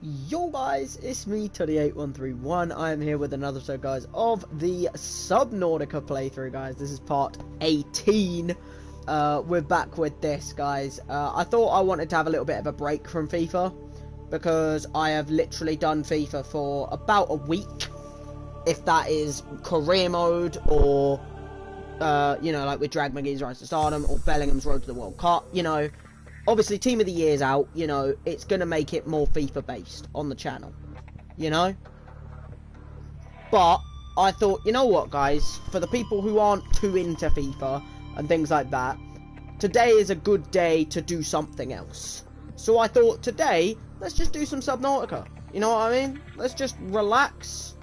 Yo guys, it's me, Tuddy8131. I am here with another episode, guys, of the Subnautica playthrough, guys. This is part 18. We're back with this, guys. I thought I wanted to have a little bit of a break from FIFA, because I have literally done FIFA for about a week, if that is career mode, or, you know, like with Drag McGee's Rise to Stardom, or Bellingham's Road to the World Cup, you know. Obviously, Team of the Year's out, you know, it's going to make it more FIFA-based on the channel, you know? But, I thought, you know what, guys? For the people who aren't too into FIFA and things like that, today is a good day to do something else. So I thought, today, let's just do some Subnautica. You know what I mean? Let's just relax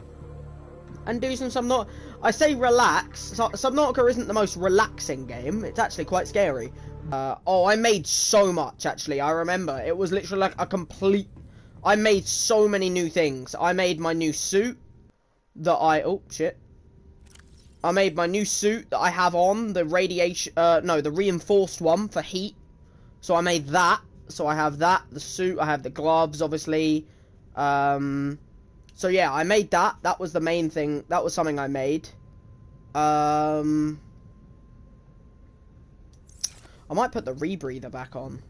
and do some Subnautica. I say relax. Subnautica isn't the most relaxing game. It's actually quite scary. Oh, I made so much, actually. I remember. It was literally like a complete... I made so many new things. I made my new suit that oh, shit. I made my new suit that I have on. The radiation... no, the reinforced one for heat. So I made that. So I have that. The suit. I have the gloves, obviously. So yeah, I made that. That was the main thing. That was something I made. I might put the rebreather back on,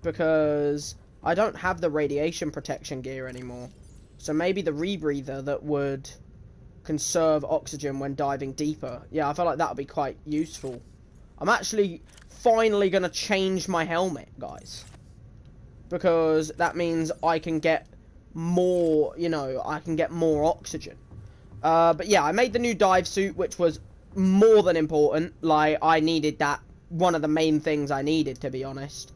because I don't have the radiation protection gear anymore. So maybe the rebreather that would conserve oxygen when diving deeper. Yeah, I feel like that would be quite useful. I'm actually finally going to change my helmet, guys, because that means I can get more, you know, I can get more oxygen. But yeah, I made the new dive suit, which was more than important. Like, I needed that. One of the main things I needed, to be honest.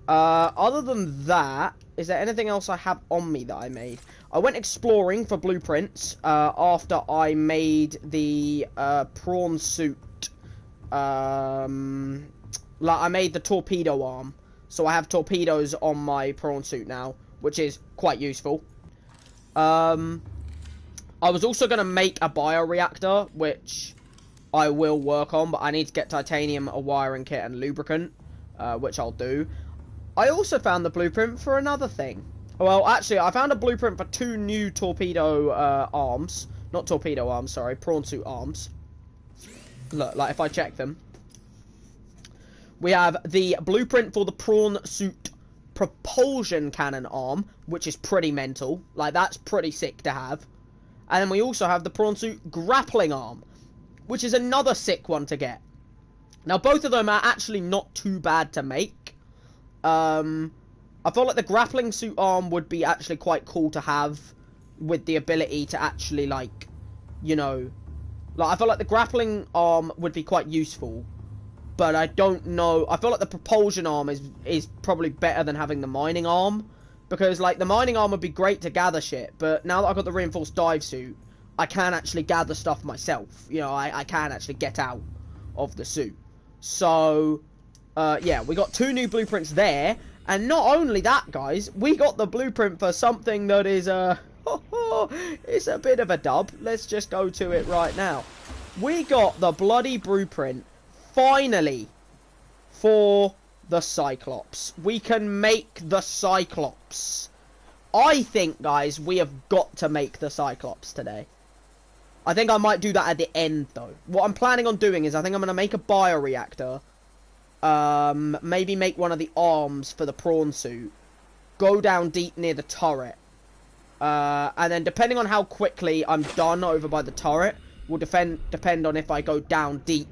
Other than that, is there anything else I have on me that I made? I went exploring for blueprints after I made the prawn suit. Like, I made the torpedo arm, so I have torpedoes on my prawn suit now, which is quite useful. I was also going to make a bioreactor, which I will work on, but I need to get titanium, a wiring kit, and lubricant, which I'll do. I also found the blueprint for another thing. Well, actually, I found a blueprint for 2 new torpedo arms. Not torpedo arms, sorry, prawn suit arms. Look, like, if I check them. We have the blueprint for the prawn suit propulsion cannon arm, which is pretty mental. Like, that's pretty sick to have. And then we also have the prawn suit grappling arm, which is another sick one to get. Now, both of them are actually not too bad to make. I feel like the grappling suit arm would be actually quite cool to have, with the ability to actually, like, you know... Like, I feel like the grappling arm would be quite useful, but I don't know... I feel like the propulsion arm is probably better than having the mining arm, because, like, the mining arm would be great to gather shit, but now that I've got the reinforced dive suit, I can actually gather stuff myself. You know, I can actually get out of the suit. So, yeah, we got 2 new blueprints there. And not only that, guys, we got the blueprint for something that is, it's a bit of a dub. Let's just go to it right now. We got the bloody blueprint, finally, for the Cyclops. We can make the Cyclops. I think, guys, we have got to make the Cyclops today. I think I might do that at the end, though. What I'm planning on doing is I think I'm going to make a bioreactor. Maybe make one of the arms for the prawn suit. Go down deep near the turret. And then depending on how quickly I'm done over by the turret, will depend on if I go down deep.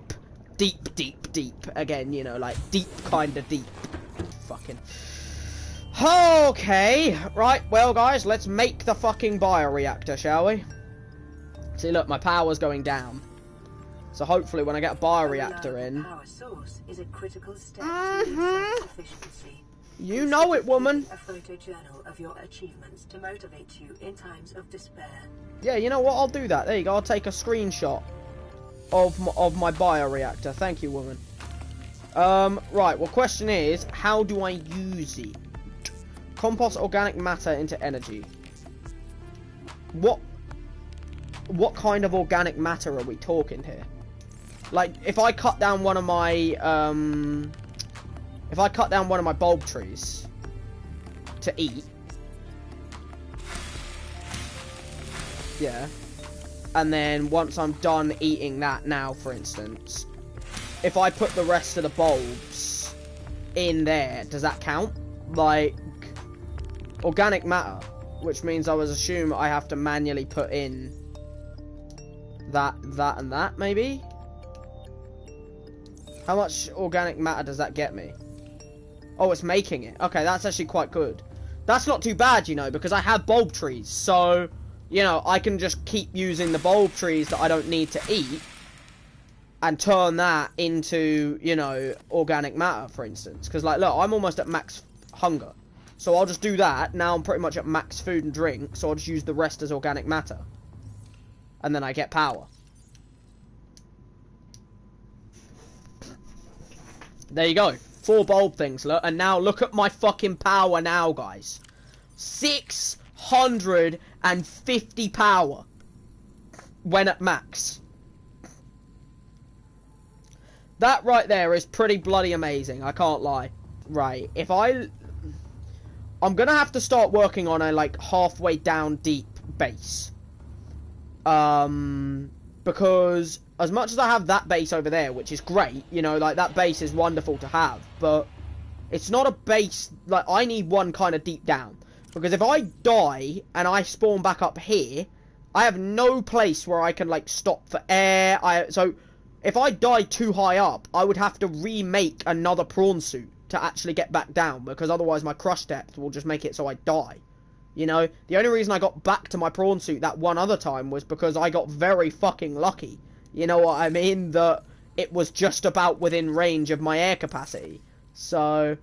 Deep. Again, you know, like deep, kind of deep. Fucking... Okay. Right, well, guys, let's make the fucking bioreactor, shall we? See, look, my power's going down. So hopefully when I get a bioreactor in... Power source is a critical step to self-sufficiency. You know it, woman. A photojournal of your achievements to motivate you in times of despair. Yeah, you know what? I'll do that. There you go. I'll take a screenshot of my bioreactor. Thank you, woman. Right. Well, question is, how do I use it? Compost organic matter into energy. What kind of organic matter are we talking here? Like, if I cut down one of my, bulb trees to eat, Yeah. And then once I'm done eating that now, for instance, if I put the rest of the bulbs in there, does that count? Like, organic matter, which means I was assume I have to manually put in that, and that, maybe? How much organic matter does that get me? Oh, it's making it. Okay, that's actually quite good. That's not too bad, you know, because I have bulb trees. So, you know, I can just keep using the bulb trees that I don't need to eat and turn that into, you know, organic matter, for instance. Because, like, look, I'm almost at max hunger. So I'll just do that. Now I'm pretty much at max food and drink. So I'll just use the rest as organic matter. And then I get power. There you go. 4 bulb things, look. And now look at my fucking power now, guys. 650 power. When at max. That right there is pretty bloody amazing. I can't lie. Right. If I'm gonna have to start working on a, like, halfway down deep base. Because as much as I have that base over there, which is great, you know, like, that base is wonderful to have, but it's not a base, like, I need one kind of deep down. Because if I die and I spawn back up here, I have no place where I can, like, stop for air. So if I die too high up, I would have to remake another prawn suit to actually get back down, because otherwise my crush depth will just make it so I die. You know, the only reason I got back to my prawn suit that one other time was because I got very fucking lucky. You know what I mean? That it was just about within range of my air capacity. So,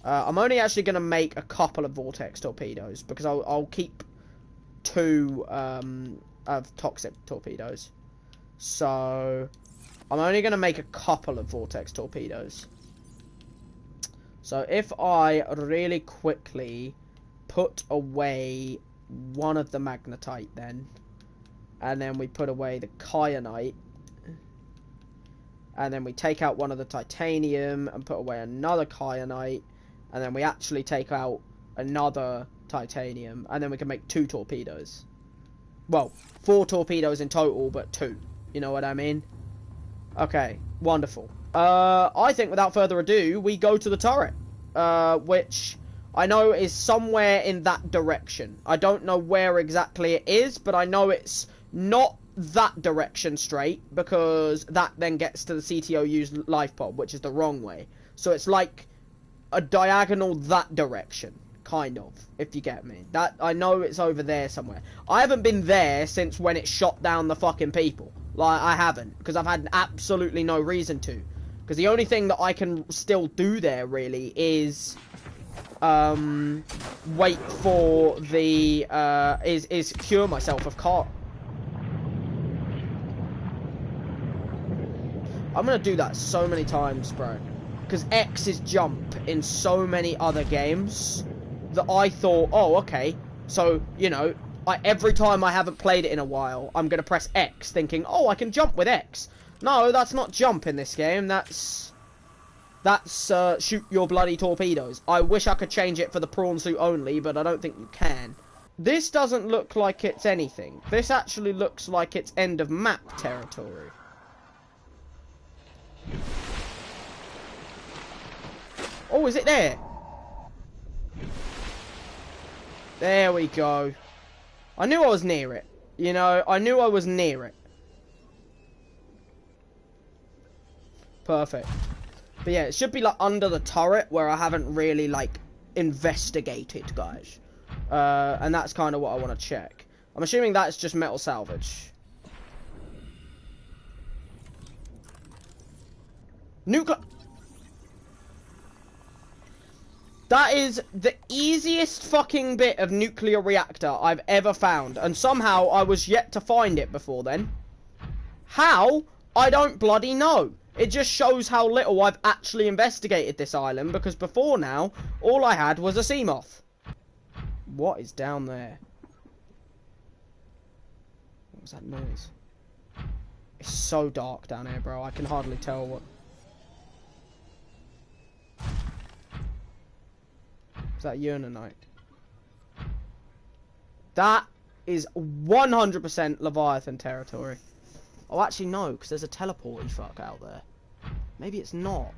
I'm only actually going to make a couple of vortex torpedoes, because I'll keep 2 of toxic torpedoes. So, I'm only going to make a couple of vortex torpedoes. So, if I really quickly put away one of the magnetite then, and then we put away the kyanite, and then we take out one of the titanium and put away another kyanite, and then we actually take out another titanium, and then we can make 2 torpedoes. Well, 4 torpedoes in total, but 2. You know what I mean? Okay, wonderful. I think without further ado, we go to the turret, which I know is somewhere in that direction. I don't know where exactly it is, but I know it's not that direction straight, because that then gets to the CTOU's life pod, which is the wrong way. So it's like a diagonal that direction, kind of, if you get me. That, I know it's over there somewhere. I haven't been there since when it shot down the fucking people. Like, I haven't, because I've had absolutely no reason to. Because the only thing that I can still do there, really, is wait for the, is cure myself of car. I'm gonna do that so many times, bro. Because X is jump in so many other games that I thought, oh, okay. So, you know, every time I haven't played it in a while, I'm gonna press X thinking, oh, I can jump with X. No, that's not jump in this game. That's shoot your bloody torpedoes. I wish I could change it for the prawn suit only, but I don't think you can. This doesn't look like it's anything. This actually looks like it's end of map territory. Oh, is it there? There we go. I knew I was near it. You know, I knew I was near it. Perfect. But yeah, it should be like under the turret where I haven't really like investigated, guys. And that's kind of what I want to check. I'm assuming that's just metal salvage. Nuclear. That is the easiest fucking bit of nuclear reactor I've ever found. And somehow I was yet to find it before then. How? I don't bloody know. It just shows how little I've actually investigated this island, because before now, all I had was a Seamoth. What is down there? What was that noise? It's so dark down here, bro. I can hardly tell what... Is that Urnanite? That is 100% Leviathan territory. Oh, actually, no, because there's a teleporty fuck out there. Maybe it's not.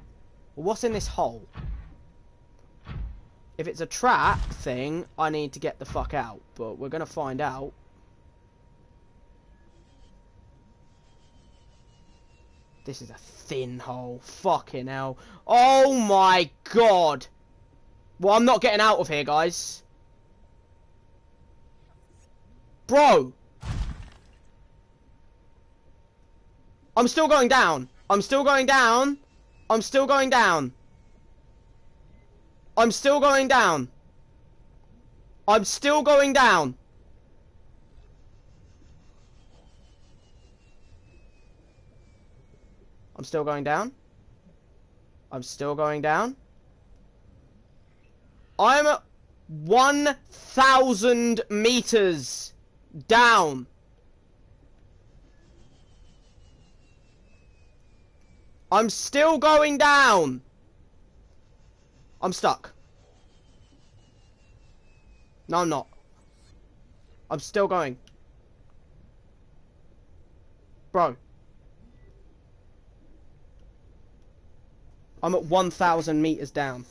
Well, what's in this hole? If it's a trap thing, I need to get the fuck out. But we're going to find out. This is a thin hole. Fucking hell. Oh my god. Well, I'm not getting out of here, guys. Bro. I'm still going down. I'm still going down. I'm still going down. I'm still going down. I'm still going down. I'm still going down. I'm still going down. I'm at 1,000 meters down. I'm still going down. I'm stuck. No, I'm not. I'm still going. Bro. I'm at 1,000 meters down.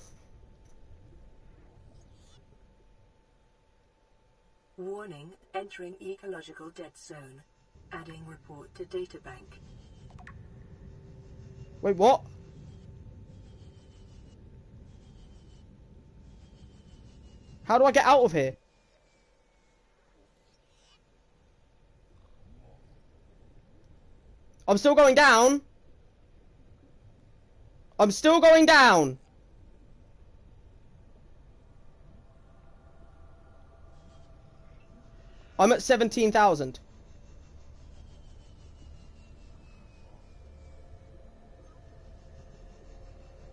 Warning, entering ecological dead zone. Adding report to databank. Wait, what? How do I get out of here? I'm still going down. I'm still going down. I'm at 17,000.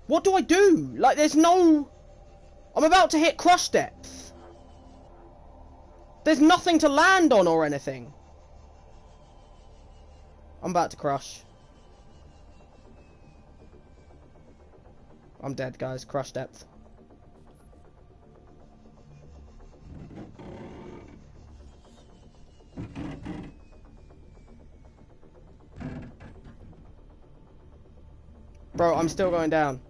What do I do? Like, there's no... I'm about to hit crush depth. There's nothing to land on or anything. I'm about to crush. I'm dead, guys. Crush depth. Bro, I'm still going down.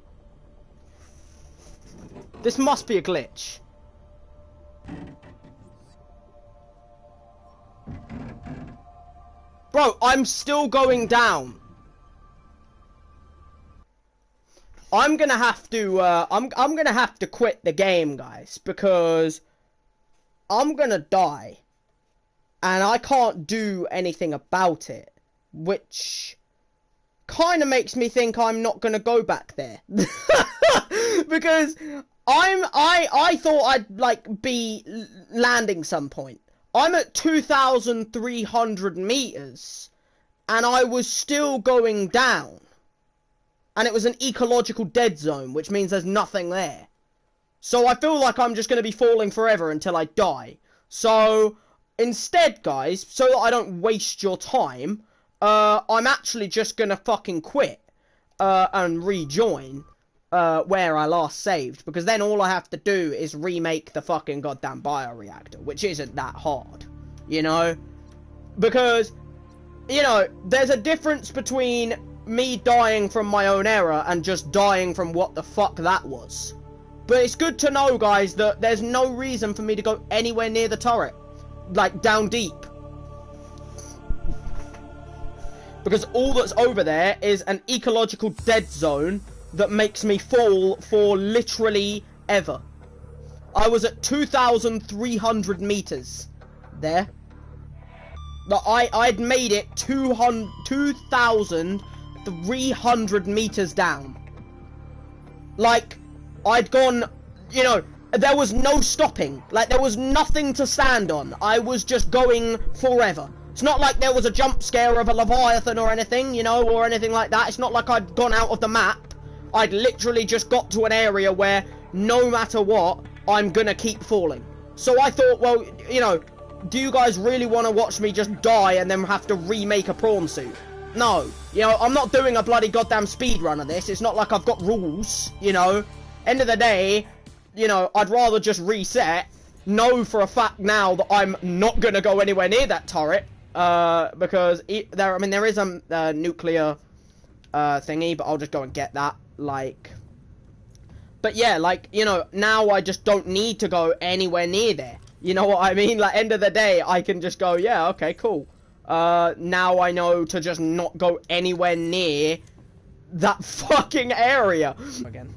This must be a glitch. Bro, I'm still going down. I'm gonna have to I'm gonna have to quit the game, guys, because I'm gonna die and I can't do anything about it, which kind of makes me think I'm not gonna go back there. Because I thought I'd like be landing some point. I'm at 2,300 meters and I was still going down. And it was an ecological dead zone, which means there's nothing there. So I feel like I'm just going to be falling forever until I die. So instead, guys, so that I don't waste your time, I'm actually just going to fucking quit and rejoin where I last saved. Because then all I have to do is remake the fucking goddamn bioreactor, which isn't that hard, you know? Because, you know, there's a difference between me dying from my own error and just dying from what the fuck that was. But it's good to know, guys, that there's no reason for me to go anywhere near the turret. Like, down deep. Because all that's over there is an ecological dead zone that makes me fall for literally ever. I was at 2,300 meters there. But I'd made it 2,300 meters down. Like, I'd gone, you know, there was no stopping. Like, there was nothing to stand on. I was just going forever. It's not like there was a jump scare of a Leviathan or anything, you know, or anything like that. It's not like I'd gone out of the map. I'd literally just got to an area where, no matter what, I'm gonna keep falling. So I thought, well, you know, do you guys really want to watch me just die and then have to remake a prawn suit? No. You know, I'm not doing a bloody goddamn speedrun of this. It's not like I've got rules, you know. End of the day, you know, I'd rather just reset know for a fact now that I'm not gonna go anywhere near that turret, because there is a nuclear thingy, but I'll just go and get that, like. But yeah, like, you know, now I just don't need to go anywhere near there. You know what I mean? Like, end of the day, I can just go, yeah, okay, cool. Now I know to just not go anywhere near that fucking area. Again.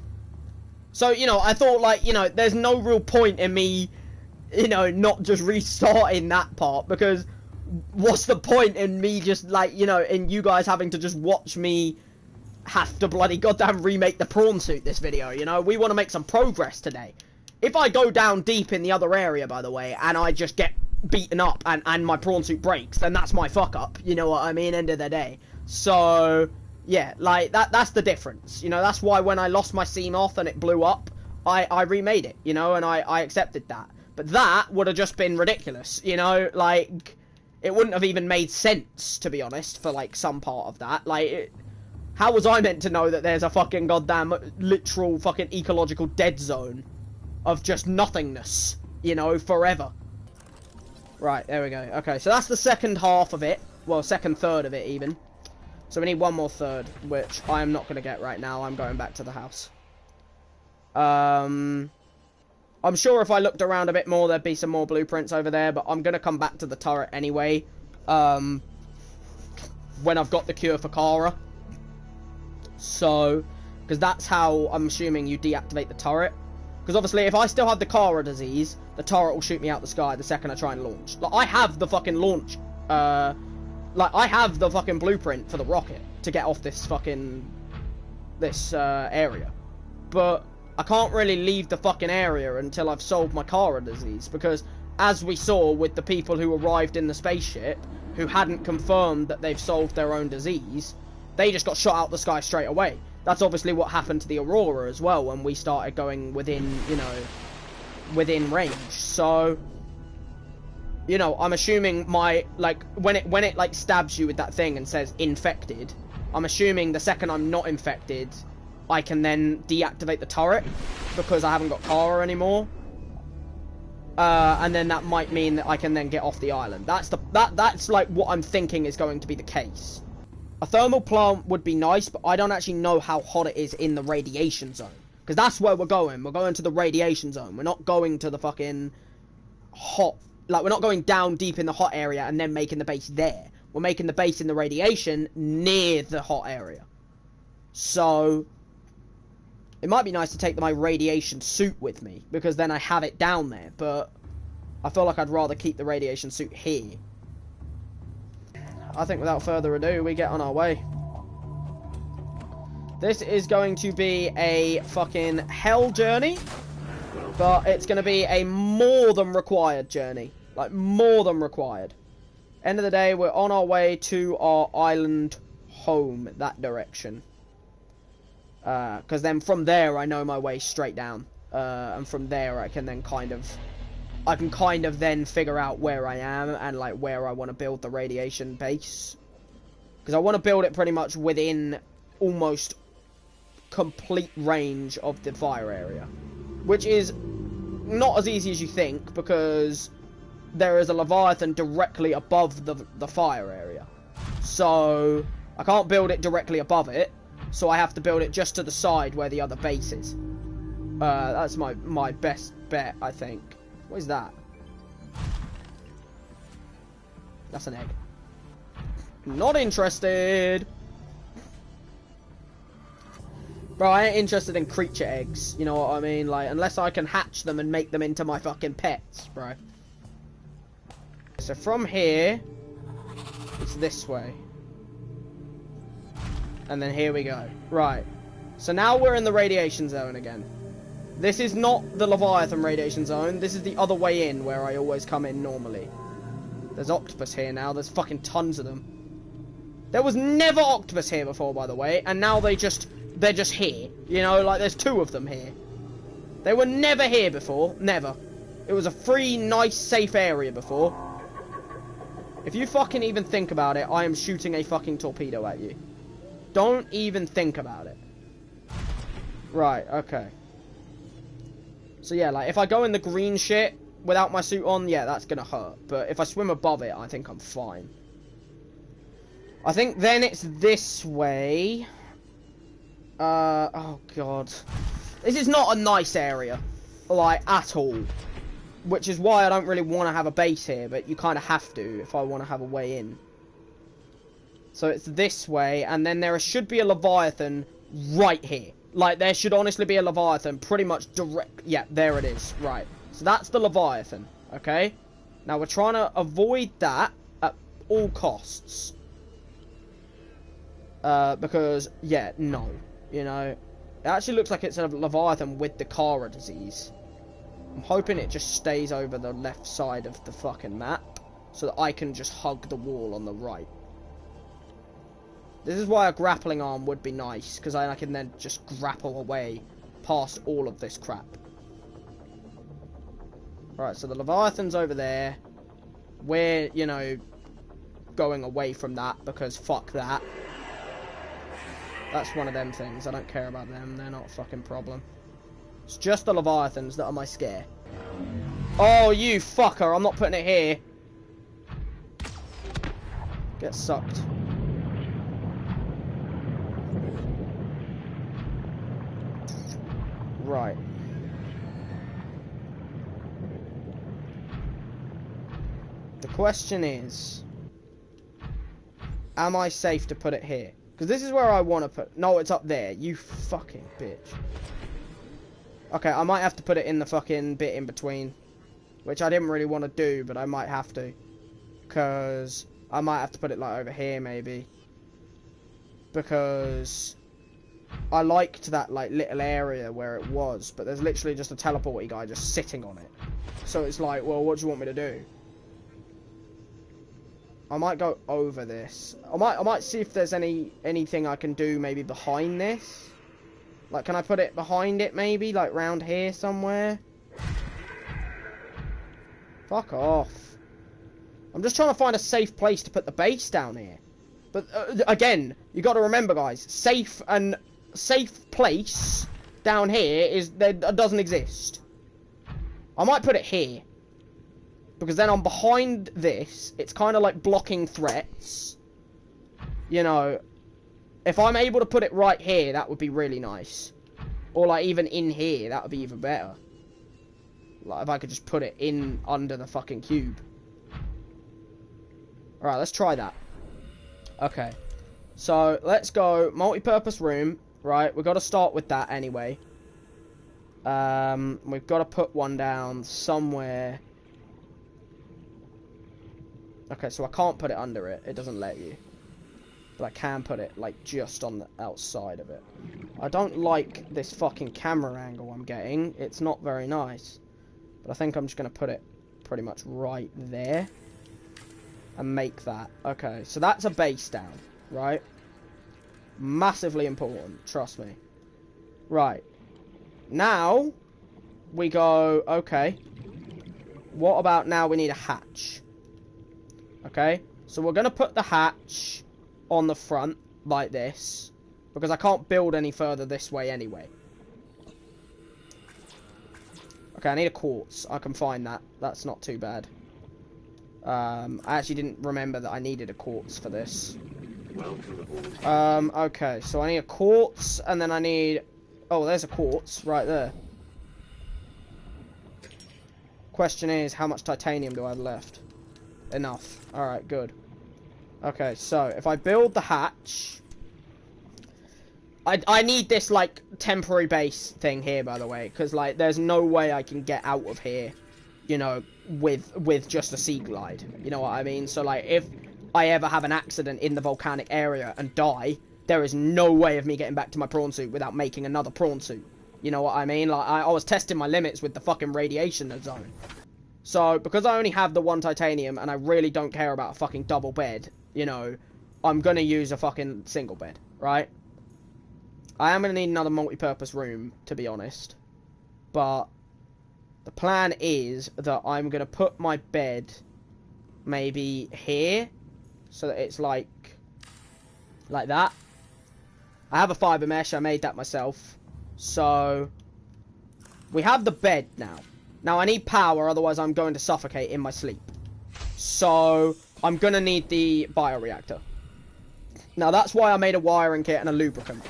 So, you know, I thought, like, you know, there's no real point in me, you know, not just restarting that part, because what's the point in me just, like, you know, in you guys having to just watch me have to bloody goddamn remake the prawn suit this video, you know? We want to make some progress today. If I go down deep in the other area, by the way, and I just get beaten up and my prawn suit breaks, then that's my fuck up, you know what I mean, end of the day. So, yeah, like, that's the difference, you know? That's why when I lost my Seamoth and it blew up, I remade it, you know, and I accepted that. But that would have just been ridiculous, you know? Like, it wouldn't have even made sense, to be honest, for, like, some part of that. Like, how was I meant to know that there's a fucking goddamn literal fucking ecological dead zone of just nothingness, you know, forever? Right, there we go. Okay, so that's the second half of it. Well, second third of it, even. So we need one more third, which I am not going to get right now. I'm going back to the house. I'm sure if I looked around a bit more, there'd be some more blueprints over there, but I'm going to come back to the turret anyway. When I've got the cure for Kara. So, because that's how I'm assuming you deactivate the turret. Because obviously, if I still have the Kara disease, the turret will shoot me out the sky the second I try and launch. Like, I have the fucking launch, like, I have the fucking blueprint for the rocket to get off this fucking, area. But I can't really leave the fucking area until I've solved my Kara disease. Because, as we saw with the people who arrived in the spaceship, who hadn't confirmed that they've solved their own disease, they just got shot out the sky straight away. That's obviously what happened to the Aurora as well when we started going within, you know, within range. So, you know, I'm assuming my, like, when it like stabs you with that thing and says infected, I'm assuming the second I'm not infected, I can then deactivate the turret because I haven't got Kara anymore. And then that might mean that I can then get off the island. That's like what I'm thinking is going to be the case. A thermal plant would be nice, but I don't actually know how hot it is in the radiation zone. Because that's where we're going. We're going to the radiation zone. We're not going to the fucking hot... Like, we're not going down deep in the hot area and then making the base there. We're making the base in the radiation near the hot area. So, it might be nice to take my radiation suit with me, because then I have it down there. But I feel like I'd rather keep the radiation suit here. I think without further ado, we get on our way. This is going to be a fucking hell journey, but it's going to be a more than required journey. Like, more than required. End of the day, we're on our way to our island home, that direction. Because then from there, I know my way straight down. And from there, I can then kind of then figure out where I am and, like, where I want to build the radiation base. Because I want to build it pretty much within almost complete range of the fire area. Which is not as easy as you think, because there is a Leviathan directly above the fire area. So, I can't build it directly above it. So I have to build it just to the side where the other base is. That's my best bet, I think. What is that? That's an egg. Not interested. Bro, I ain't interested in creature eggs. You know what I mean? Like, unless I can hatch them and make them into my fucking pets, bro. So from here, it's this way. And then here we go. Right. So now we're in the radiation zone again. This is not the Leviathan radiation zone. This is the other way in where I always come in normally. There's octopus here now. There's fucking tons of them. There was never octopus here before, by the way. And now they're just here. You know, like there's two of them here. They were never here before. Never. It was a free, nice, safe area before. If you fucking even think about it, I am shooting a fucking torpedo at you. Don't even think about it. Right, okay. So yeah, like, if I go in the green shit, without my suit on, yeah, that's gonna hurt. But if I swim above it, I think I'm fine. I think then it's this way. Oh god. This is not a nice area, like, at all. Which is why I don't really want to have a base here, but you kind of have to if I want to have a way in. So it's this way, and then there should be a Leviathan right here. Like, there should honestly be a Leviathan pretty much direct... Yeah, there it is. Right. So that's the Leviathan, okay? Now we're trying to avoid that at all costs. Because, yeah, no. You know, it actually looks like it's a Leviathan with the Kara disease. I'm hoping it just stays over the left side of the fucking map, so that I can just hug the wall on the right. This is why a grappling arm would be nice, because I can then just grapple away past all of this crap. Right, so the Leviathan's over there. We're, you know, going away from that, because fuck that. That's one of them things. I don't care about them. They're not a fucking problem. It's just the Leviathans that are my scare. Oh, you fucker. I'm not putting it here. Get sucked. Right. The question is, am I safe to put it here? Because this is where I want to put... No, it's up there. You fucking bitch. Okay, I might have to put it in the fucking bit in between. Which I didn't really want to do, but I might have to. Because I might have to put it, like, over here, maybe. Because I liked that, like, little area where it was. But there's literally just a teleporty guy just sitting on it. So it's like, well, what do you want me to do? I might go over this. I might see if there's anything I can do maybe behind this. Like, can I put it behind it maybe? Like, round here somewhere? Fuck off. I'm just trying to find a safe place to put the base down here. But, again, you got to remember, guys. Safe place down here doesn't exist. I might put it here. Because then I'm behind this. It's kind of like blocking threats. You know, if I'm able to put it right here, that would be really nice. Or like even in here, that would be even better. Like if I could just put it in under the fucking cube. Alright, let's try that. Okay. So, let's go multi-purpose room. Right, we've got to start with that anyway. We've got to put one down somewhere. Okay, so I can't put it under it. It doesn't let you. But I can put it, like, just on the outside of it. I don't like this fucking camera angle I'm getting. It's not very nice. But I think I'm just going to put it pretty much right there. And make that. Okay, so that's a base down, right? Massively important, trust me. Right. Now, we go, okay. What about now we need a hatch? Okay, so we're going to put the hatch on the front, like this. Because I can't build any further this way anyway. Okay, I need a quartz. I can find that. That's not too bad. I actually didn't remember that I needed a quartz for this. Okay, so I need a quartz, and then I need... Oh, there's a quartz right there. Question is, how much titanium do I have left? Enough. Alright, good. Okay, so if I build the hatch... I need this, like, temporary base thing here, by the way, because, like, there's no way I can get out of here, you know, with just a sea glide. You know what I mean? So, like, if I ever have an accident in the volcanic area and die, there is no way of me getting back to my prawn suit without making another prawn suit. You know what I mean? Like, I was testing my limits with the fucking radiation zone. So, because I only have the one titanium and I really don't care about a fucking double bed, you know, I'm gonna use a fucking single bed, right? I am gonna need another multi-purpose room, to be honest. But the plan is that I'm gonna put my bed maybe here, so that it's like that. I have a fiber mesh, I made that myself. So, we have the bed now, Now, I need power, otherwise I'm going to suffocate in my sleep. So, I'm going to need the bioreactor. Now, that's why I made a wiring kit and a lubricant.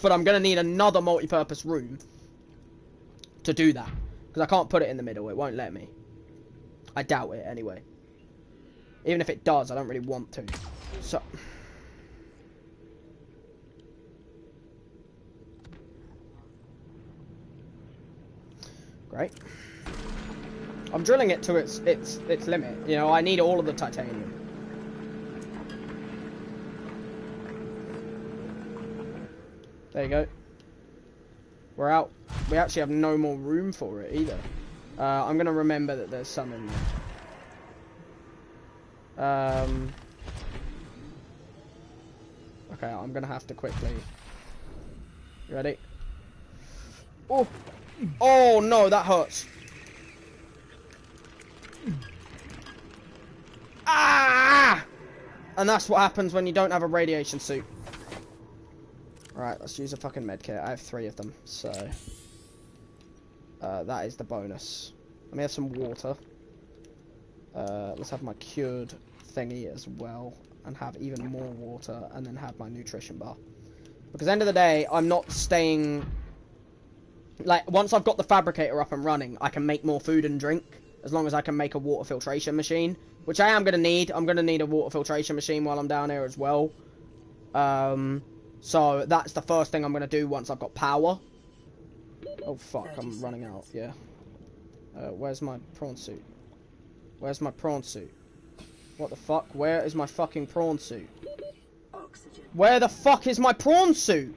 But I'm going to need another multi-purpose room to do that. Because I can't put it in the middle, it won't let me. I doubt it, anyway. Even if it does, I don't really want to. So... Great. I'm drilling it to its limit. You know, I need all of the titanium. There you go. We're out. We actually have no more room for it either. I'm gonna remember that there's some in there. Okay, I'm gonna have to quickly. You ready? Oh! Oh no, that hurts. Ah! And that's what happens when you don't have a radiation suit. Alright, let's use a fucking medkit. I have 3 of them, so... that is the bonus. Let me have some water. Let's have my cured thingy as well. And have even more water, and then have my nutrition bar. Because at the end of the day, I'm not staying... Like, once I've got the fabricator up and running, I can make more food and drink. As long as I can make a water filtration machine. Which I am going to need. I'm going to need a water filtration machine while I'm down here as well. So, that's the first thing I'm going to do once I've got power. Oh, fuck. I'm running out. Yeah. Where's my prawn suit? Where's my prawn suit? What the fuck? Where is my fucking prawn suit? Oxygen. Where the fuck is my prawn suit?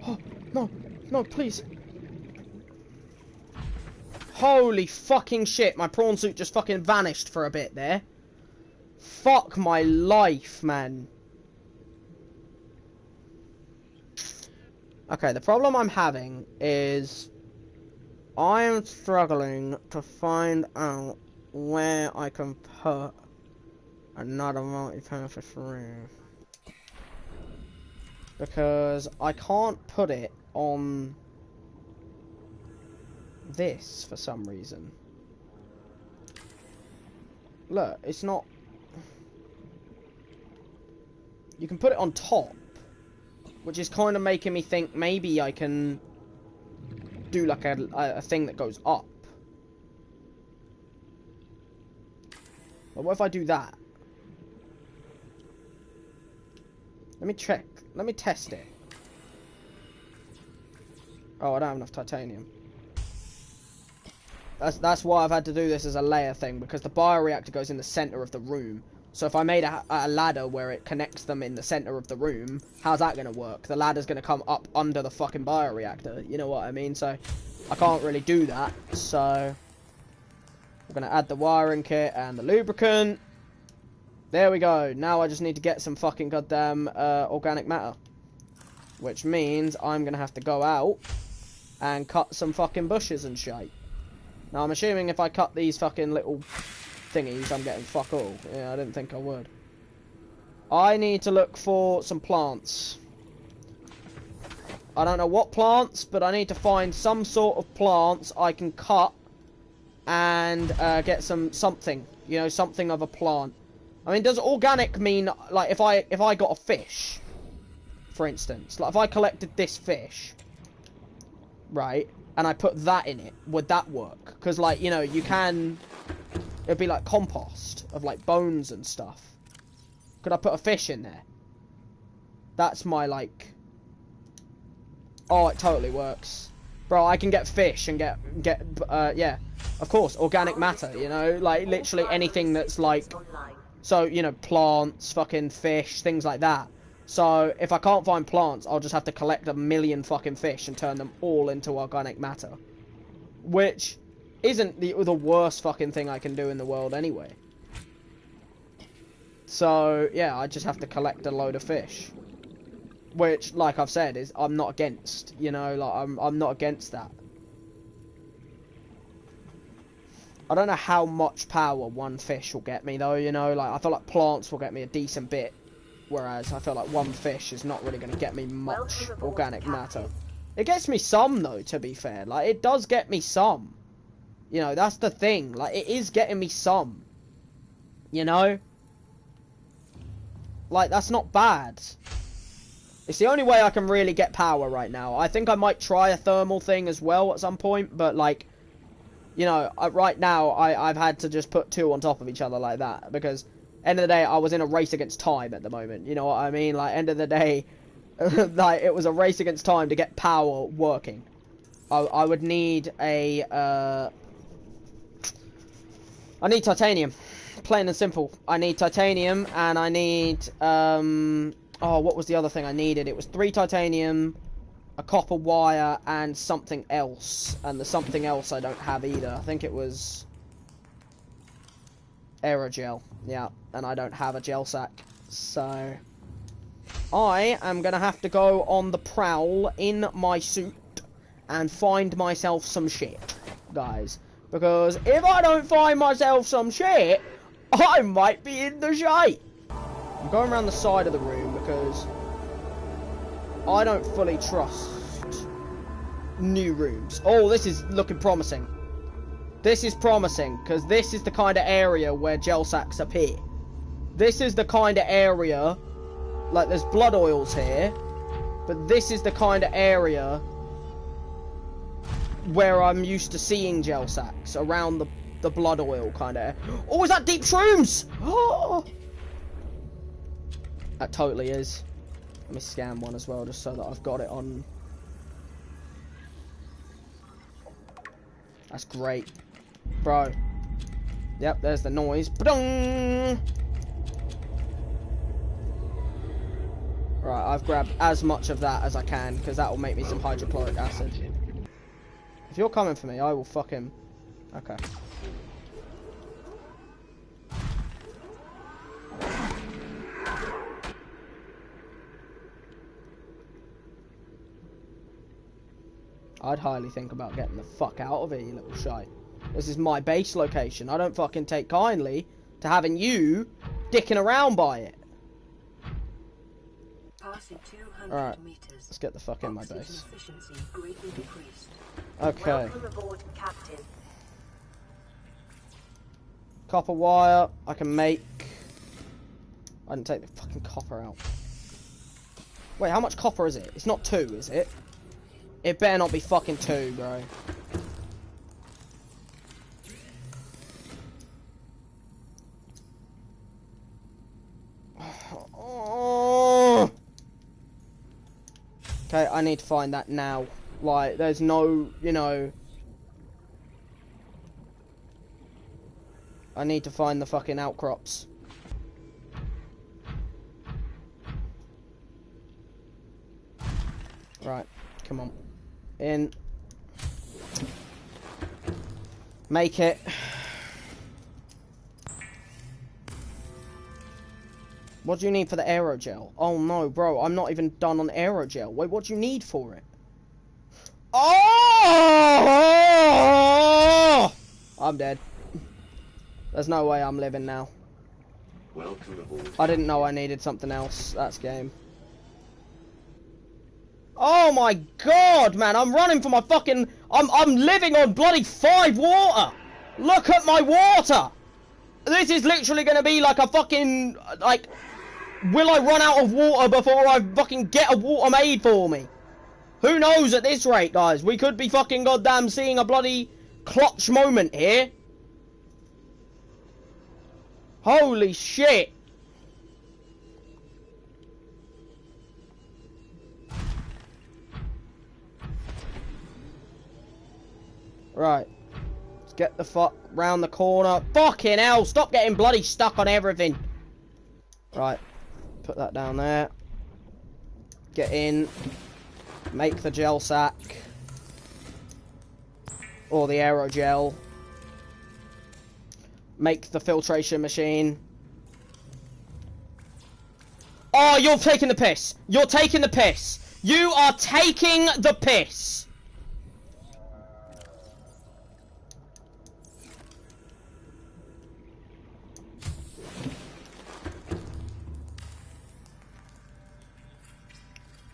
Oh, no. No, please. Holy fucking shit, my prawn suit just fucking vanished for a bit there. Fuck my life, man. Okay, the problem I'm having is I am struggling to find out where I can put another multi-purpose room. Because I can't put it on this for some reason. Look, it's not... You can put it on top, which is kind of making me think maybe I can do like a thing that goes up. But what if I do that? Let me check. Let me test it. Oh, I don't have enough titanium. That's why I've had to do this as a layer thing, because the bioreactor goes in the center of the room. So if I made a ladder where it connects them in the center of the room, how's that going to work? The ladder's going to come up under the fucking bioreactor. You know what I mean? So I can't really do that. So we're going to add the wiring kit and the lubricant. There we go. Now I just need to get some fucking goddamn organic matter. Which means I'm going to have to go out and cut some fucking bushes and shit. Now I'm assuming if I cut these fucking little thingies, I'm getting fuck all. Yeah, I didn't think I would. I need to look for some plants. I don't know what plants, but I need to find some sort of plants I can cut and get something. You know, something of a plant. I mean, does organic mean, like, if I got a fish, for instance, like if I collected this fish, right, and I put that in it, would that work? Because, like, you know, you can, it'd be like compost of, like, bones and stuff. Could I put a fish in there? That's my, like, oh, it totally works. Bro, I can get fish and get, yeah, of course, organic matter, you know, like, literally anything that's, like, so, you know, plants, fucking fish, things like that. So, if I can't find plants, I'll just have to collect a million fucking fish and turn them all into organic matter. Which isn't the worst fucking thing I can do in the world anyway. So, yeah, I just have to collect a load of fish. Which, like I've said, is I'm not against, you know, like, I'm not against that. I don't know how much power one fish will get me, though, you know, like, I feel like plants will get me a decent bit. Whereas I feel like one fish is not really going to get me much organic matter. It gets me some, though, to be fair. Like, it does get me some. You know, that's the thing. Like, it is getting me some. You know? Like, that's not bad. It's the only way I can really get power right now. I think I might try a thermal thing as well at some point, but, like, you know, right now, I've had to just put two on top of each other like that, because, end of the day, I was in a race against time at the moment, you know what I mean? Like, end of the day, like, it was a race against time to get power working. I would need a, I need titanium. Plain and simple. I need titanium, and I need, oh, what was the other thing I needed? It was 3 titanium, a copper wire, and something else. And the something else I don't have either. I think it was aerogel. Yeah, and I don't have a gel sack. So, I am going to have to go on the prowl in my suit and find myself some shit, guys. Because if I don't find myself some shit, I might be in the shite. I'm going around the side of the room because I don't fully trust new rooms. Oh, this is looking promising. This is promising because this is the kind of area where gel sacks appear. This is the kind of area, like there's blood oils here, but this is the kind of area where I'm used to seeing gel sacks, around the blood oil kind of. Oh, is that deep shrooms? Oh, that totally is. Let me scan one as well, just so that I've got it on. That's great, bro. Yep, there's the noise. Ba-dong! Right, I've grabbed as much of that as I can, because that will make me some hydrochloric acid. If you're coming for me, I will fuck him. Okay. I'd highly think about getting the fuck out of here, you little shite. This is my base location. I don't fucking take kindly to having you dicking around by it. Alright, let's get the fuck in my base. Okay. Welcome aboard, Captain. Copper wire, I can make. I didn't take the fucking copper out. Wait, how much copper is it? It's not 2, is it? It better not be fucking 2, bro. Okay, I need to find that now. Like, there's no, you know... I need to find the fucking outcrops. Right, come on. In. Make it. What do you need for the aerogel? Oh no, bro, I'm not even done on aerogel. Wait, what do you need for it? Oh! I'm dead. There's no way I'm living now. Welcome aboard. I didn't know I needed something else. That's game. Oh my god, man, I'm running for my fucking... I'm living on bloody 5 water! Look at my water! This is literally gonna be like a fucking... Like... Will I run out of water before I fucking get a water made for me? Who knows at this rate, guys? We could be fucking goddamn seeing a bloody clutch moment here. Holy shit. Right. Let's get the fuck round the corner. Fucking hell, stop getting bloody stuck on everything. Right. Put that down there. Get in. Make the gel sack. Or the aerogel. Make the filtration machine. Oh, you're taking the piss. You're taking the piss. You are taking the piss.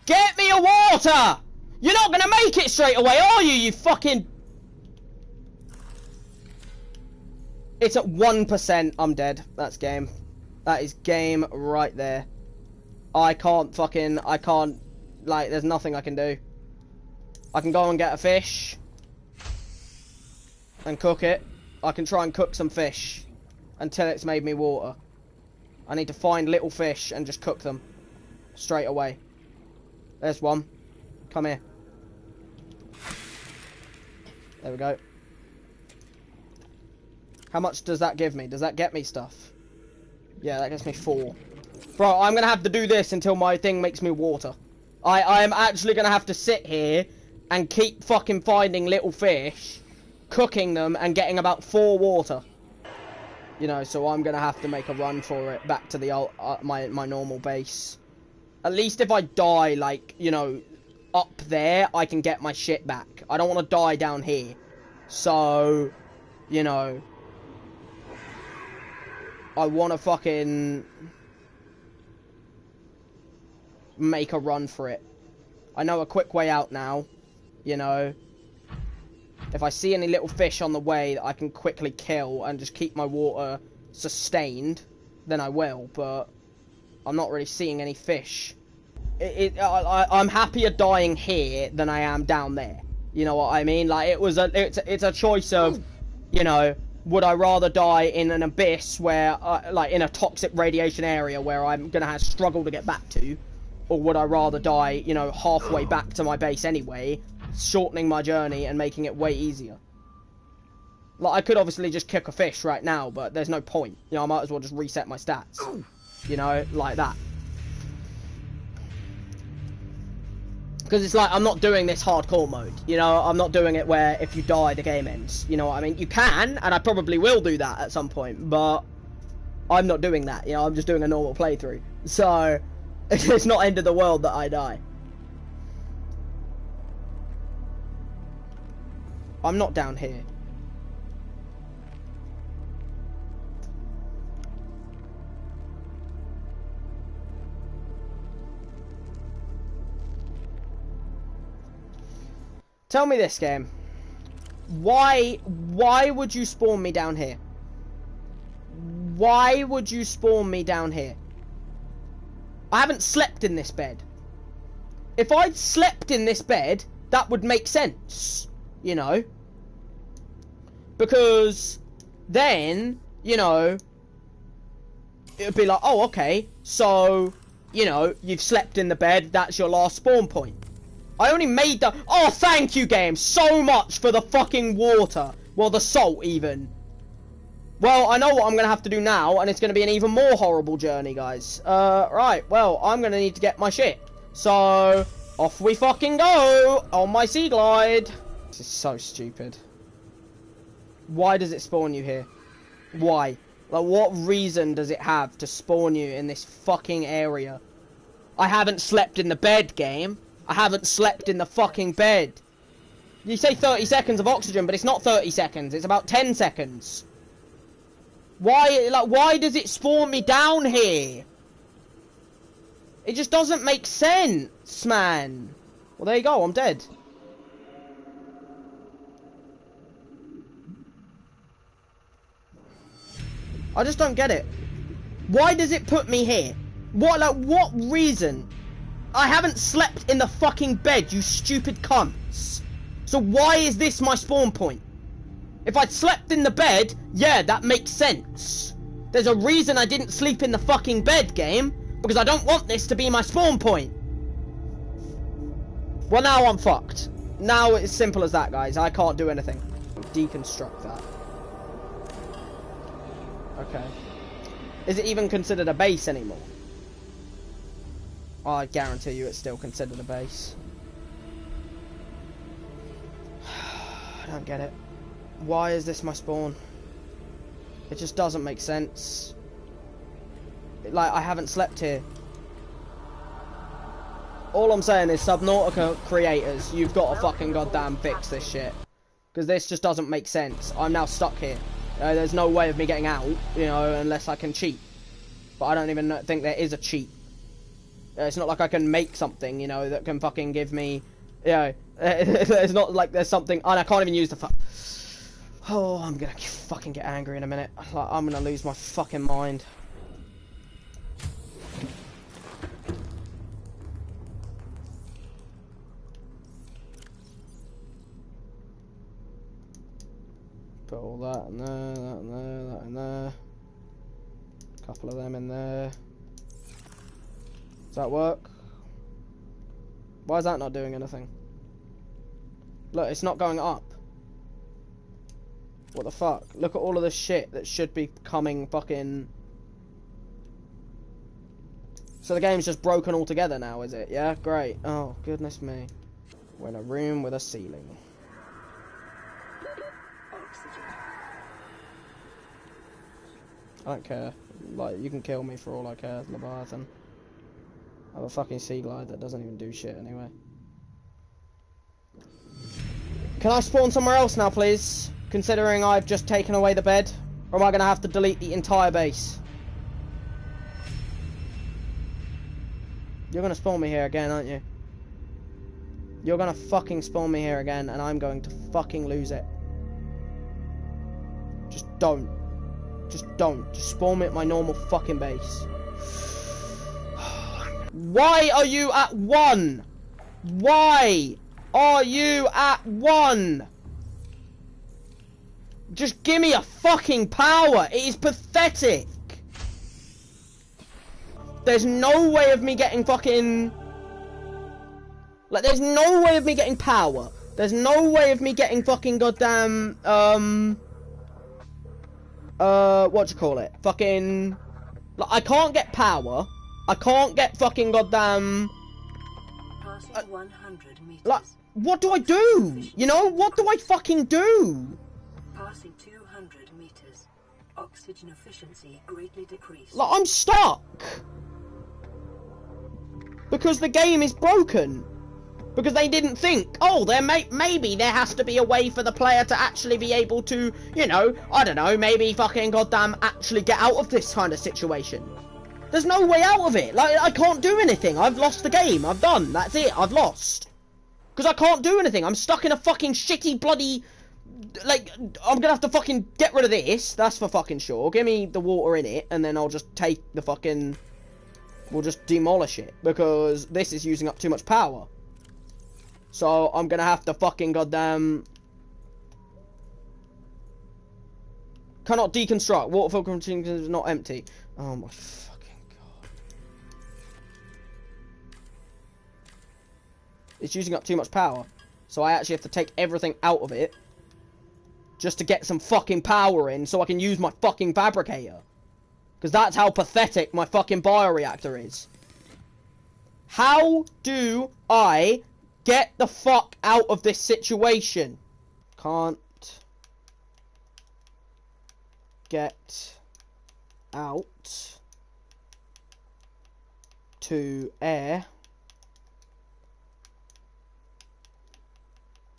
Get me a water! You're not gonna make it straight away, are you, you fucking... It's at 1%. I'm dead. That's game. That is game right there. I can't, like, there's nothing I can do. I can go and get a fish. And cook it. I can try and cook some fish. Until it's made me water. I need to find little fish and just cook them. Straight away. There's one. Come here. There we go. How much does that give me? Does that get me stuff? Yeah, that gets me 4. Bro, I'm gonna have to do this until my thing makes me water. I am actually gonna have to sit here and keep fucking finding little fish, cooking them, and getting about 4 water. You know, so I'm gonna have to make a run for it back to the my normal base. At least if I die, like, you know, up there, I can get my shit back. I don't want to die down here. So, you know, I want to fucking make a run for it. I know a quick way out now, you know. If I see any little fish on the way that I can quickly kill and just keep my water sustained, then I will, but I'm not really seeing any fish. I'm happier dying here than I am down there. You know what I mean? Like, it's a choice of, you know, would I rather die in an abyss where, like, in a toxic radiation area where I'm gonna have struggle to get back to, or would I rather die, you know, halfway back to my base anyway, shortening my journey and making it way easier. Like, I could obviously just kick a fish right now, but there's no point. You know, I might as well just reset my stats. You know, like that. Because it's like, I'm not doing this hardcore mode. You know, I'm not doing it where if you die, the game ends. You know what I mean? You can, and I probably will do that at some point, but I'm not doing that. You know, I'm just doing a normal playthrough. So, it's not end of the world that I die. I'm not down here. Tell me this, game. Why would you spawn me down here? Why would you spawn me down here? I haven't slept in this bed. If I'd slept in this bed, that would make sense. You know? Because then, you know, it would be like, oh, okay, so, you know, you've slept in the bed, that's your last spawn point. I only made the... Oh, thank you, game, so much for the fucking water. Well, the salt, even. Well, I know what I'm going to have to do now, and it's going to be an even more horrible journey, guys. Right, well, I'm going to need to get my shit. So, off we fucking go on my sea glide. This is so stupid. Why does it spawn you here? Why? Like, what reason does it have to spawn you in this fucking area? I haven't slept in the bed, game. I haven't slept in the fucking bed. You say 30 seconds of oxygen, but it's not 30 seconds. It's about 10 seconds. Why, like, why does it spawn me down here? It just doesn't make sense, man. Well, there you go. I'm dead. I just don't get it. Why does it put me here? What, like, what reason? I haven't slept in the fucking bed, you stupid cunts. So why is this my spawn point? If I'd slept in the bed, yeah, that makes sense. There's a reason I didn't sleep in the fucking bed, game. Because I don't want this to be my spawn point. Well, now I'm fucked. Now it's simple as that, guys. I can't do anything. Deconstruct that. Okay. Is it even considered a base anymore? Oh, I guarantee you it's still considered a base. I don't get it. Why is this my spawn? It just doesn't make sense. Like, I haven't slept here. All I'm saying is, Subnautica creators, you've got to fucking goddamn fix this shit. Because this just doesn't make sense. I'm now stuck here. There's no way of me getting out, you know, unless I can cheat. But I don't even think there is a cheat. It's not like I can make something, you know, that can fucking give me Yeah, it's not like there's something. And I can't even use the fuck. Oh, I'm gonna fucking get angry in a minute. Like, I'm gonna lose my fucking mind. Put all that in there, that in there, that in there. A couple of them in there. Does that work? Why is that not doing anything? Look, it's not going up. What the fuck? Look at all of this shit that should be coming fucking... So the game's just broken altogether now, is it? Yeah? Great. Oh, goodness me. We're in a room with a ceiling. I don't care. Like, you can kill me for all I care, Leviathan. I have a fucking sea glide that doesn't even do shit anyway. Can I spawn somewhere else now, please? Considering I've just taken away the bed? Or am I going to have to delete the entire base? You're going to spawn me here again, aren't you? You're going to fucking spawn me here again, and I'm going to fucking lose it. Just don't. Just don't. Just spawn me at my normal fucking base. Why are you at 1? Why are you at 1? Just give me a fucking power. It is pathetic. There's no way of me getting fucking... Like, there's no way of me getting power. There's no way of me getting fucking goddamn, what do you call it? Fucking... Like, I can't get power. I can't get fucking goddamn... Passing 100 meters. Like, what do I do? You know, what do I fucking do? Passing 200 meters. Oxygen efficiency greatly decreased. Like, I'm stuck. Because the game is broken. Because they didn't think, oh, maybe there has to be a way for the player to actually be able to, you know, I don't know, maybe fucking goddamn actually get out of this kind of situation. There's no way out of it. Like, I can't do anything. I've lost the game. I've done. That's it. I've lost. Because I can't do anything. I'm stuck in a fucking shitty bloody... Like, I'm gonna have to fucking get rid of this. That's for fucking sure. Give me the water in it, and then I'll just take the fucking... We'll just demolish it. Because this is using up too much power. So, I'm gonna have to fucking goddamn... Cannot deconstruct. Water filtering is not empty. Oh my fucking god. It's using up too much power. So I actually have to take everything out of it. Just to get some fucking power in so I can use my fucking fabricator. Because that's how pathetic my fucking bioreactor is. How do I get the fuck out of this situation? Can't get out to air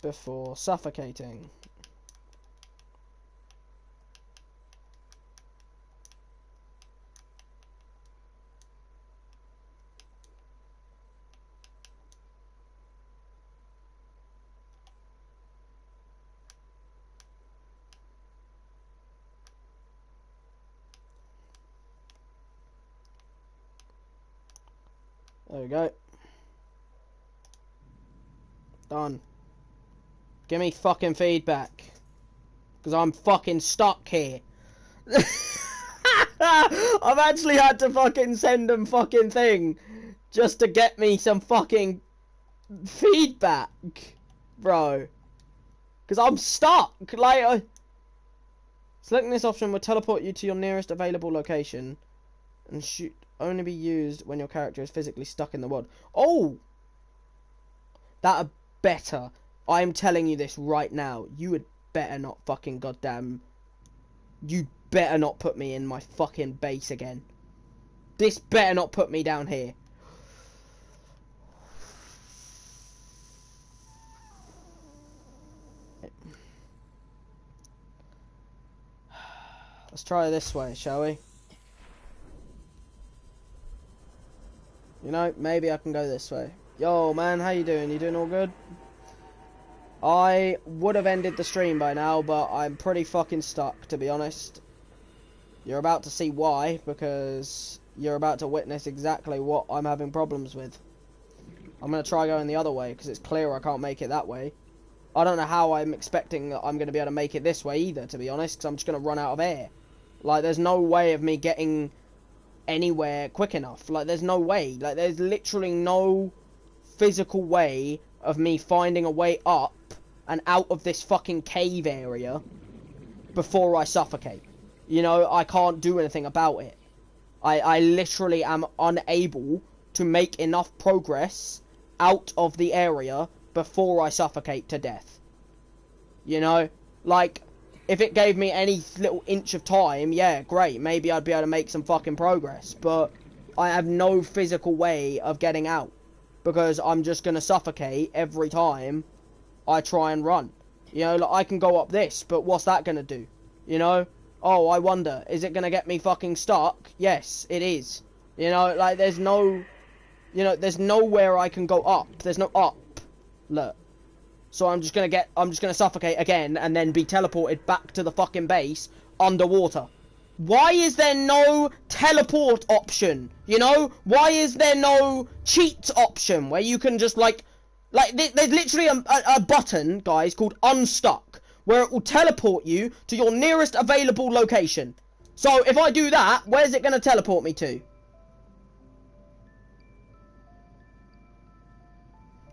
before suffocating. There we go. Done. Give me fucking feedback. Because I'm fucking stuck here. I've actually had to fucking send them fucking thing. Just to get me some fucking feedback. Bro. Because I'm stuck. Like, selecting this option will teleport you to your nearest available location. And shoot. Only be used when your character is physically stuck in the world. Oh! That are better. I'm telling you this right now. You had better not fucking goddamn... You better not put me in my fucking base again. This better not put me down here. Let's try it this way, shall we? You know, maybe I can go this way. Yo, man, how you doing? You doing all good? I would have ended the stream by now, but I'm pretty fucking stuck, to be honest. You're about to see why, because you're about to witness exactly what I'm having problems with. I'm going to try going the other way, because it's clear I can't make it that way. I don't know how I'm expecting that I'm going to be able to make it this way either, to be honest, because I'm just going to run out of air. Like, there's no way of me getting anywhere quick enough. Like, there's no way. Like, there's literally no physical way of me finding a way up and out of this fucking cave area before I suffocate. You know, I can't do anything about it. I literally am unable to make enough progress out of the area before I suffocate to death. You know? Like, if it gave me any little inch of time, yeah, great. Maybe I'd be able to make some fucking progress. But I have no physical way of getting out. Because I'm just going to suffocate every time I try and run. You know, like, I can go up this, but what's that going to do? You know? Oh, I wonder, is it going to get me fucking stuck? Yes, it is. You know, like, there's no... You know, there's nowhere I can go up. There's no up. Look. So I'm just going to suffocate again and then be teleported back to the fucking base underwater. Why is there no teleport option? You know? Why is there no cheat option where you can just, like there's literally a button, guys, called Unstuck, where it will teleport you to your nearest available location. So, if I do that, where's it going to teleport me to?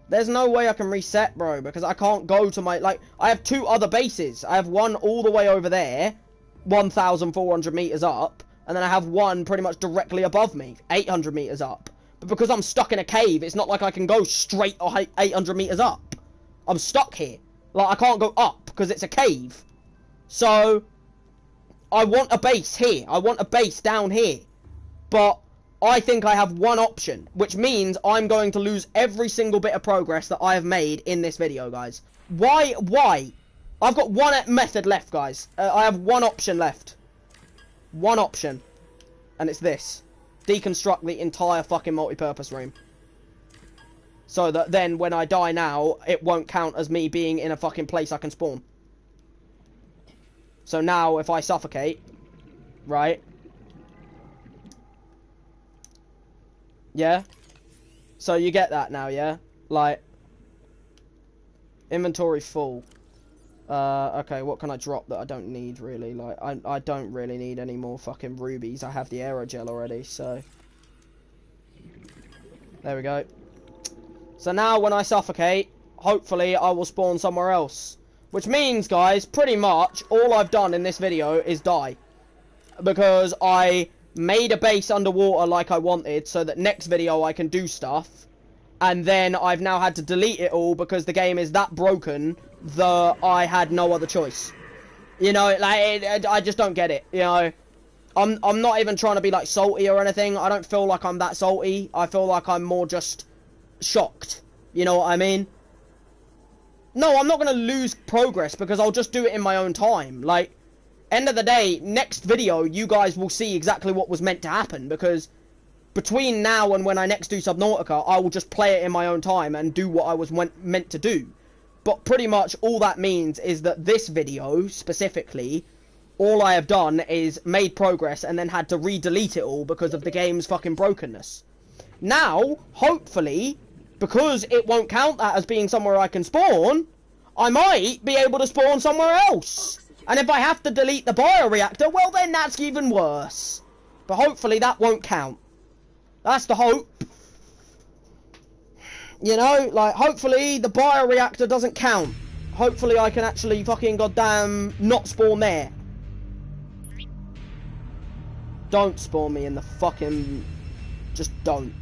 There's no way I can reset, bro, because I can't go to my, like, I have two other bases. I have one all the way over there, 1,400 meters up, and then I have one pretty much directly above me, 800 meters up. But because I'm stuck in a cave, it's not like I can go straight 800 meters up. I'm stuck here. Like, I can't go up because it's a cave. So, I want a base here. I want a base down here. But I think I have one option, which means I'm going to lose every single bit of progress that I have made in this video, guys. Why? I've got one method left, guys. I have one option left. One option. And it's this. Deconstruct the entire fucking multi-purpose room. So that then, when I die now, it won't count as me being in a fucking place I can spawn. So now, if I suffocate, right? Yeah? So you get that now, yeah? Like, inventory full. Okay, what can I drop that I don't need, really? Like, I don't really need any more fucking rubies. I have the aerogel already, so... There we go. So now, when I suffocate, hopefully I will spawn somewhere else. Which means, guys, pretty much, all I've done in this video is die. Because I made a base underwater like I wanted, so that next video I can do stuff. And then I've now had to delete it all because the game is that broken that I had no other choice. You know, like, I just don't get it, you know. I'm not even trying to be, like, salty or anything. I don't feel like I'm that salty. I feel like I'm more just shocked. You know what I mean? No, I'm not going to lose progress because I'll just do it in my own time. Like, end of the day, next video, you guys will see exactly what was meant to happen because... Between now and when I next do Subnautica, I will just play it in my own time and do what I was meant to do. But pretty much all that means is that this video, specifically, all I have done is made progress and then had to re-delete it all because of the game's fucking brokenness. Now, hopefully, because it won't count that as being somewhere I can spawn, I might be able to spawn somewhere else. And if I have to delete the bioreactor, well then that's even worse. But hopefully that won't count. That's the hope. You know, like, hopefully the bioreactor doesn't count. Hopefully I can actually fucking goddamn not spawn there. Don't spawn me in the fucking... Just don't.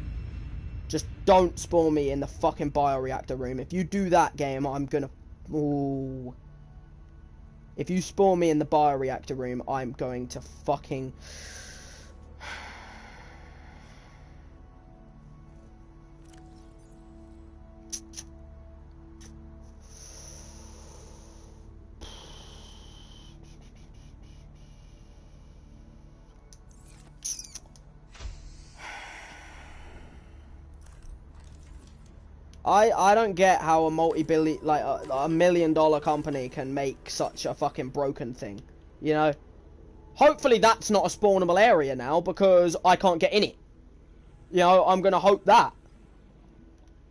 Just don't spawn me in the fucking bioreactor room. If you do that, game, I'm gonna... Ooh. If you spawn me in the bioreactor room, I'm going to fucking... I don't get how a multi-billion, like a $1 million company can make such a fucking broken thing, you know? Hopefully that's not a spawnable area now, because I can't get in it. You know, I'm gonna hope that.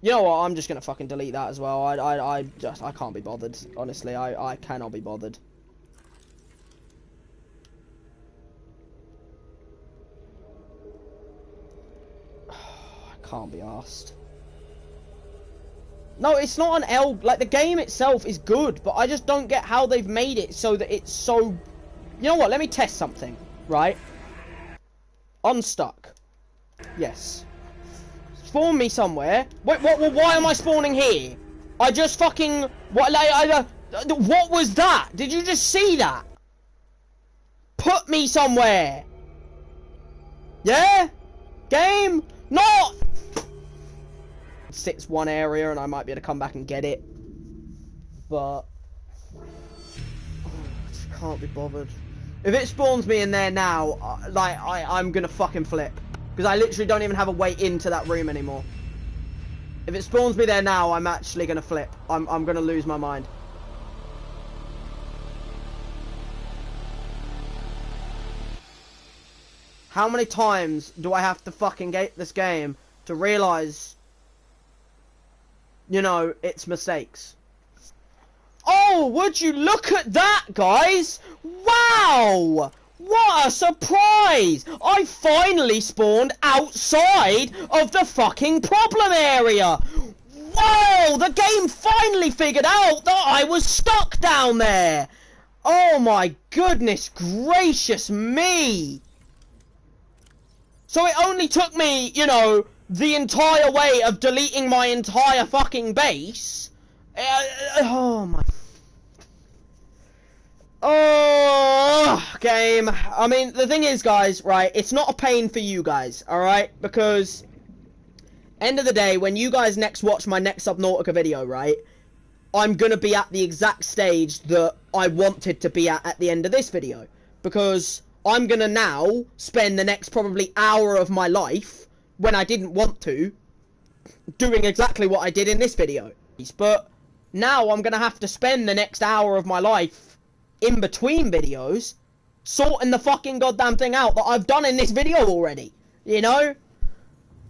You know what, I'm just gonna fucking delete that as well. I can't be bothered, honestly, I cannot be bothered. I can't be arsed. No, it's not an L. Like, the game itself is good, but I just don't get how they've made it so that it's so... You know what? Let me test something, right? Unstuck. Yes. Spawn me somewhere. Wait, what? Well, why am I spawning here? I just fucking... What? Like, what was that? Did you just see that? Put me somewhere. Yeah? Game? Not... Sits one area and I might be able to come back and get it, but I just can't be bothered. If it spawns me in there now, like I'm gonna fucking flip, because I literally don't even have a way into that room anymore. If it spawns me there now, I'm actually gonna flip. I'm gonna lose my mind. How many times do I have to fucking get this game to realise, you know, it's mistakes? Oh, would you look at that, guys? Wow! What a surprise! I finally spawned outside of the fucking problem area! Whoa! The game finally figured out that I was stuck down there! Oh my goodness gracious me! So it only took me, you know, the entire way of deleting my entire fucking base. Oh my... Oh, game. I mean, the thing is, guys, right, it's not a pain for you guys, alright? Because, end of the day, when you guys next watch my next Subnautica video, right, I'm gonna be at the exact stage that I wanted to be at the end of this video. Because I'm gonna now spend the next probably hour of my life, when I didn't want to, doing exactly what I did in this video. But now I'm gonna have to spend the next hour of my life in between videos sorting the fucking goddamn thing out that I've done in this video already, you know?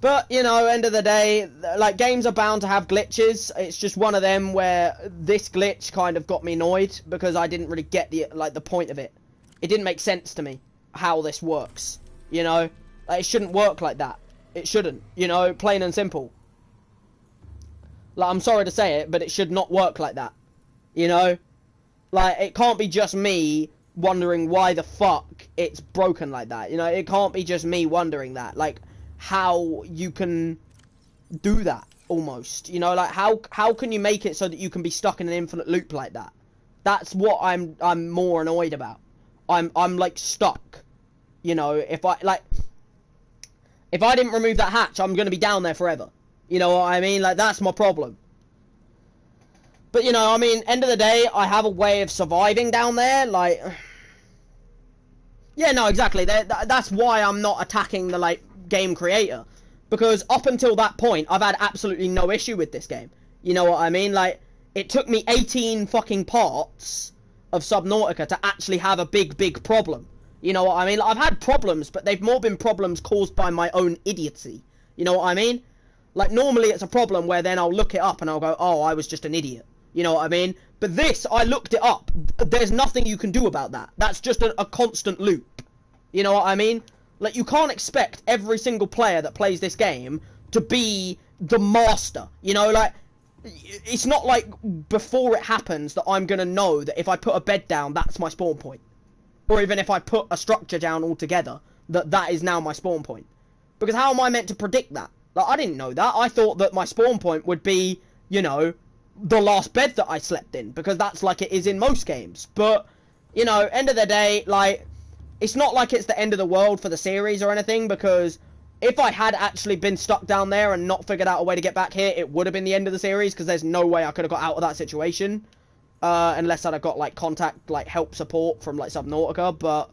But, you know, end of the day, like, games are bound to have glitches. It's just one of them where this glitch kind of got me annoyed because I didn't really get the, like, the point of it. It didn't make sense to me how this works, you know? Like, it shouldn't work like that. It shouldn't, you know, plain and simple. Like, I'm sorry to say it, but it should not work like that, you know? Like, it can't be just me wondering why the fuck it's broken like that, you know? It can't be just me wondering that, like, how you can do that, almost, you know? Like, how can you make it so that you can be stuck in an infinite loop like that? That's what I'm more annoyed about. I'm like, stuck, you know? If I didn't remove that hatch, I'm gonna be down there forever. You know what I mean? Like, that's my problem. But, you know, I mean, end of the day, I have a way of surviving down there, like... Yeah, no, exactly. That's why I'm not attacking the, like, game creator. Because up until that point, I've had absolutely no issue with this game. You know what I mean? Like, it took me 18 fucking parts of Subnautica to actually have a big problem. You know what I mean? Like, I've had problems, but they've more been problems caused by my own idiocy. You know what I mean? Like, normally it's a problem where then I'll look it up and I'll go, oh, I was just an idiot. You know what I mean? But this, I looked it up. There's nothing you can do about that. That's just a constant loop. You know what I mean? Like, you can't expect every single player that plays this game to be the master. You know, like, it's not like before it happens that I'm going to know that if I put a bed down, that's my spawn point. Or even if I put a structure down altogether, that is now my spawn point. Because how am I meant to predict that? Like, I didn't know that. I thought that my spawn point would be, you know, the last bed that I slept in, because that's like it is in most games. But, you know, end of the day, like, it's not like it's the end of the world for the series or anything, because if I had actually been stuck down there and not figured out a way to get back here, it would have been the end of the series, because there's no way I could have got out of that situation, unless I'd have got, like, contact, like, help support from, like, Subnautica. But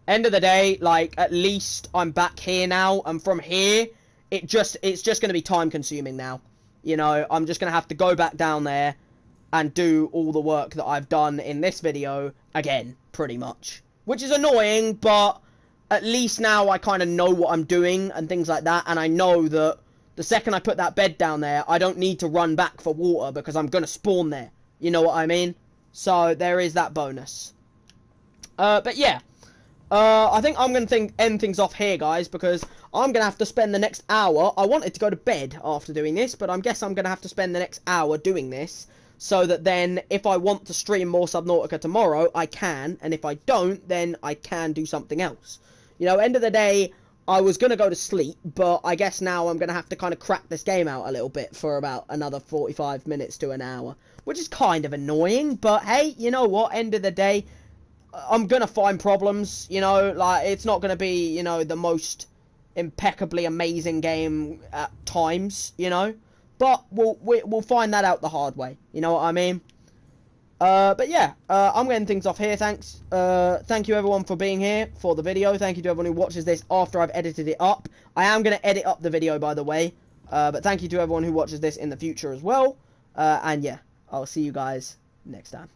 end of the day, like, at least I'm back here now, and from here, it's just going to be time consuming now. You know, I'm just going to have to go back down there and do all the work that I've done in this video again, pretty much. Which is annoying, but at least now I kind of know what I'm doing and things like that, and I know that the second I put that bed down there, I don't need to run back for water because I'm going to spawn there. You know what I mean? So there is that bonus. But yeah. I think I'm going to end things off here, guys, because I'm going to have to spend the next hour. I wanted to go to bed after doing this, but I guess I'm going to have to spend the next hour doing this, so that then if I want to stream more Subnautica tomorrow, I can, and if I don't, then I can do something else. You know, end of the day, I was going to go to sleep, but I guess now I'm going to have to kind of crack this game out a little bit for about another 45 minutes to an hour, which is kind of annoying, but hey, you know what, end of the day, I'm going to find problems, you know, like, it's not going to be, you know, the most impeccably amazing game at times, you know, but we'll find that out the hard way, you know what I mean? But yeah, I'm getting things off here, thanks. Thank you everyone for being here for the video. Thank you to everyone who watches this after I've edited it up. I am going to edit up the video, by the way, but thank you to everyone who watches this in the future as well. And yeah, I'll see you guys next time.